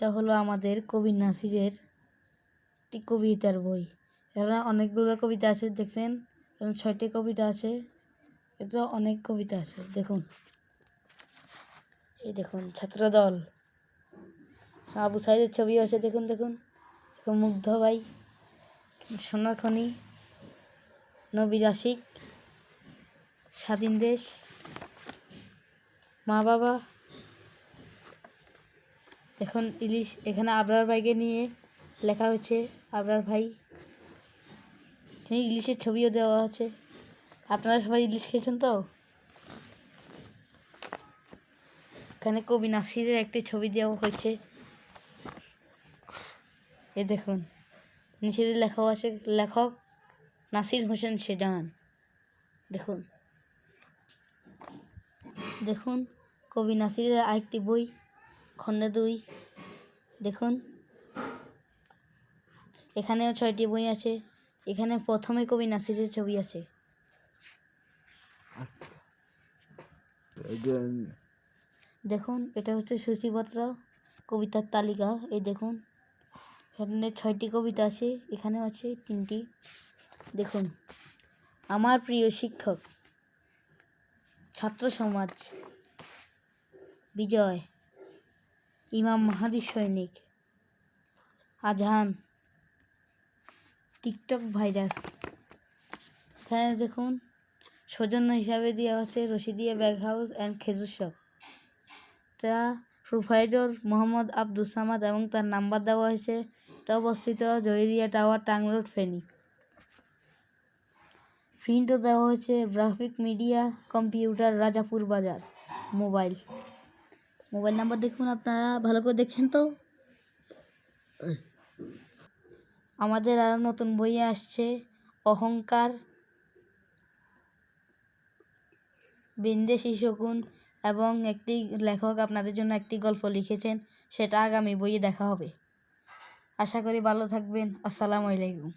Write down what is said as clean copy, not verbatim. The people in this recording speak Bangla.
এটা হলো আমাদের কবি নাসিরের একটি কবিতার বই। এখানে অনেকগুলো কবিতা আছে, দেখছেন এখানে 6টি কবিতা আছে। এটা অনেক কবিতা আছে, দেখুন এই দেখুন ছাত্রদল, আবু সাইদের ছবি আছে, দেখুন দেখুন মুগ্ধ ভাই, সোনার খনি, নবীর আশিক, স্বাধীন দেশ, মা বাবা, দেখুন ইলিশ। এখানে আবরার ভাইকে নিয়ে লেখা হয়েছে, আবরার ভাই। এখানে ইলিশের ছবিও দেওয়া আছে। আপনারা সবাই ইলিশ খেয়েছেন তো? এখানে কবি নাসিরের একটি ছবি দেওয়া হয়েছে, এই দেখুন নিচে লেখা আছে লেখক নাসির হোসেন সেজান। দেখুন দেখুন কবি নাসিরের আরেকটি বই খণ্ড 2, দেখুন এখানেও 6টি বই আছে। এখানে প্রথমে কবি নাসিরের ছবি আছে। দেখুন এটা হচ্ছে সূচিপত্র, কবিতার তালিকা। এই দেখুন এখানে 6টি কবিতা আছে, এখানেও আছে 3টি। দেখুন আমার প্রিয় শিক্ষক, ছাত্র সমাজ, বিজয়, ইমাম মাহাদি সৈনিক, আজহান, টিকটক ভাইরাস। এখানে দেখুন সৌজন্য হিসাবে দেওয়া আছে রশিদিয়া ব্যাগ হাউস অ্যান্ড খেজুর শপ। এটা প্রোভাইডার মোহাম্মদ আব্দুল সামাদ এবং তার নাম্বার দেওয়া হয়েছে। এটা অবস্থিত জহিরিয়া টাওয়ার, টাং রোড, ফেনী। প্রিন্টও দেওয়া হয়েছে গ্রাফিক মিডিয়া কম্পিউটার, রাজাপুর বাজার। মোবাইল নাম্বার দেখুন, আপনারা ভালো করে দেখছেন তো? আমাদের আরও নতুন বই আসছে, অহংকার, বিন্দেশি শকুন, এবং একটি লেখক আপনাদের জন্য একটি গল্প লিখেছেন, সেটা আগামী বইয়ে দেখা হবে। আশা করি ভালো থাকবেন। আসসালামু আলাইকুম।